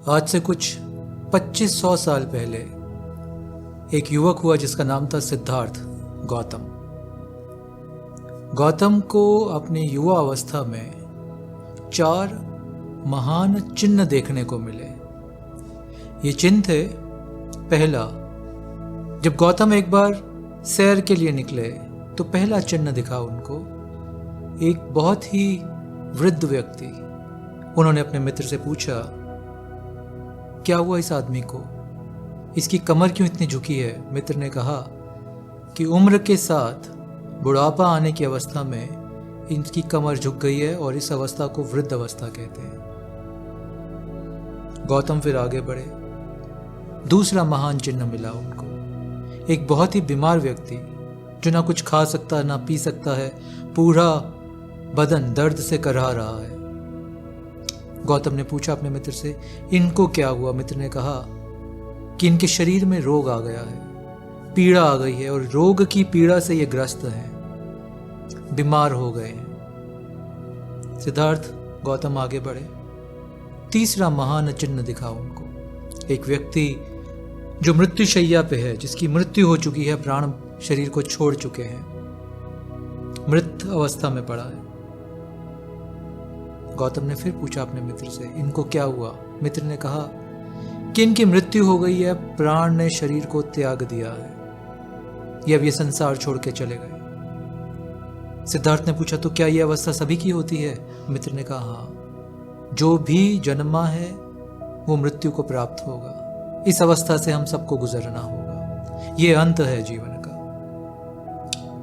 आज से कुछ 2500 साल पहले एक युवक हुआ जिसका नाम था सिद्धार्थ गौतम। गौतम को अपनी युवा अवस्था में 4 महान चिन्ह देखने को मिले। ये चिन्ह थे, पहला, जब गौतम एक बार सैर के लिए निकले तो पहला चिन्ह दिखा उनको एक बहुत ही वृद्ध व्यक्ति। उन्होंने अपने मित्र से पूछा, क्या हुआ इस आदमी को, इसकी कमर क्यों इतनी झुकी है? मित्र ने कहा कि उम्र के साथ बुढ़ापा आने की अवस्था में इनकी कमर झुक गई है और इस अवस्था को वृद्ध अवस्था कहते हैं। गौतम फिर आगे बढ़े। दूसरा महान चिन्ह मिला उनको, एक बहुत ही बीमार व्यक्ति जो ना कुछ खा सकता ना पी सकता है, पूरा बदन दर्द से करहा रहा है। गौतम ने पूछा अपने मित्र से, इनको क्या हुआ? मित्र ने कहा कि इनके शरीर में रोग आ गया है, पीड़ा आ गई है और रोग की पीड़ा से ये ग्रस्त हैं, बीमार हो गए हैं। सिद्धार्थ गौतम आगे बढ़े। तीसरा महान चिन्ह दिखा उनको, एक व्यक्ति जो मृत्युशैया पे है, जिसकी मृत्यु हो चुकी है, प्राण शरीर को छोड़ चुके हैं, मृत अवस्था में पड़ा है। गौतम ने फिर पूछा अपने मित्र से, इनको क्या हुआ? मित्र ने कहा कि इनकी मृत्यु हो गई है, प्राण ने शरीर को त्याग दिया है, ये अब ये संसार छोड़ के चले गए। सिद्धार्थ ने पूछा, तो क्या ये अवस्था सभी की होती है? मित्र ने कहा, हाँ, जो भी जन्मा है वो मृत्यु को प्राप्त होगा। इस अवस्था से हम सबको गुजरना होगा, ये अंत है जीवन का।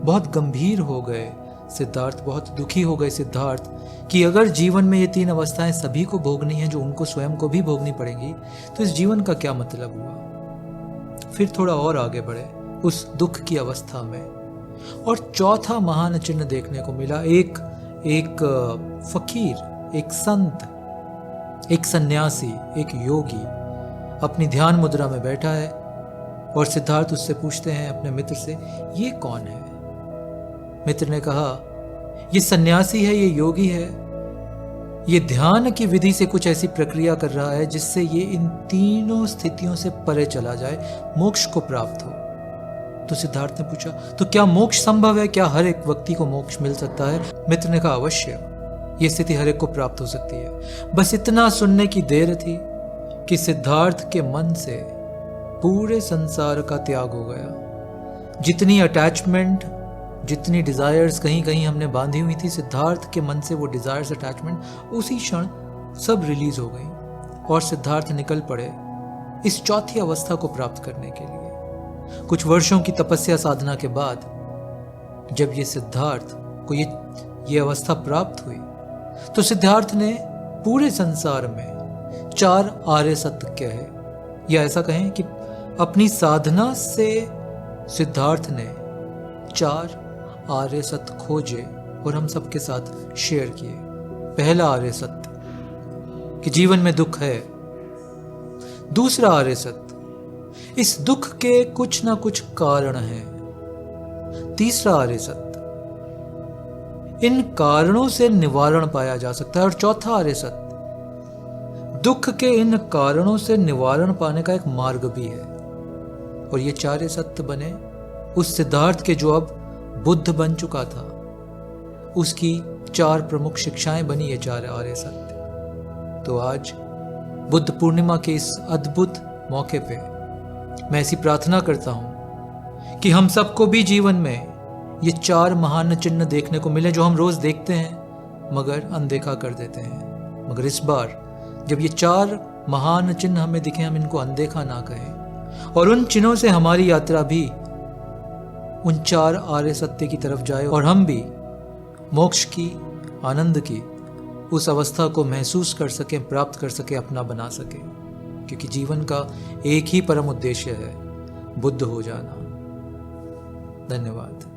बहुत गंभीर हो गए सिद्धार्थ, बहुत दुखी हो गए सिद्धार्थ कि अगर जीवन में ये 3 अवस्थाएं सभी को भोगनी है, जो उनको स्वयं को भी भोगनी पड़ेंगी, तो इस जीवन का क्या मतलब हुआ? फिर थोड़ा और आगे बढ़े उस दुख की अवस्था में, और चौथा महान चिन्ह देखने को मिला। एक फकीर, एक संत, एक सन्यासी, एक योगी अपनी ध्यान मुद्रा में बैठा है, और सिद्धार्थ उससे पूछते हैं अपने मित्र से, ये कौन है? मित्र ने कहा, ये सन्यासी है, ये योगी है, ये ध्यान की विधि से कुछ ऐसी प्रक्रिया कर रहा है जिससे ये इन तीनों स्थितियों से परे चला जाए, मोक्ष को प्राप्त हो। तो सिद्धार्थ ने पूछा, तो क्या मोक्ष संभव है? क्या हर एक व्यक्ति को मोक्ष मिल सकता है? मित्र ने कहा, अवश्य, ये स्थिति हर एक को प्राप्त हो सकती है। बस इतना सुनने की देर थी कि सिद्धार्थ के मन से पूरे संसार का त्याग हो गया। जितनी अटैचमेंट, जितनी डिजायर्स कहीं कहीं हमने बांधी हुई थी, सिद्धार्थ के मन से वो डिजायर्स, अटैचमेंट उसी क्षण सब रिलीज हो गई, और सिद्धार्थ निकल पड़े इस चौथी अवस्था को प्राप्त करने के लिए। कुछ वर्षों की तपस्या साधना के बाद जब ये सिद्धार्थ को ये अवस्था प्राप्त हुई, तो सिद्धार्थ ने पूरे संसार में 4 आर्य सत्य कहे, या ऐसा कहें कि अपनी साधना से सिद्धार्थ ने 4 आर्य सत्य खोजे और हम सबके साथ शेयर किए। पहला आर्य सत्य कि जीवन में दुख है। दूसरा आर्य सत्य, इस दुख के कुछ ना कुछ कारण हैं। तीसरा आर्य सत्य, इन कारणों से निवारण पाया जा सकता है। और चौथा आर्य सत्य, दुख के इन कारणों से निवारण पाने का एक मार्ग भी है। और ये 4 सत्य बने उस सिद्धार्थ के, जो अब बुद्ध बन चुका था, उसकी 4 प्रमुख शिक्षाएं बनी ये 4 आर्य सत्य। तो आज बुद्ध पूर्णिमा के इस अद्भुत मौके पे मैं ऐसी प्रार्थना करता हूं कि हम सबको भी जीवन में ये 4 महान चिन्ह देखने को मिले, जो हम रोज देखते हैं मगर अनदेखा कर देते हैं। मगर इस बार जब ये 4 महान चिन्ह हमें दिखे, हम इनको अनदेखा ना कहें, और उन चिन्हों से हमारी यात्रा भी उन 4 आर्य सत्य की तरफ जाए, और हम भी मोक्ष की, आनंद की उस अवस्था को महसूस कर सकें, प्राप्त कर सकें, अपना बना सकें। क्योंकि जीवन का एक ही परम उद्देश्य है, बुद्ध हो जाना। धन्यवाद।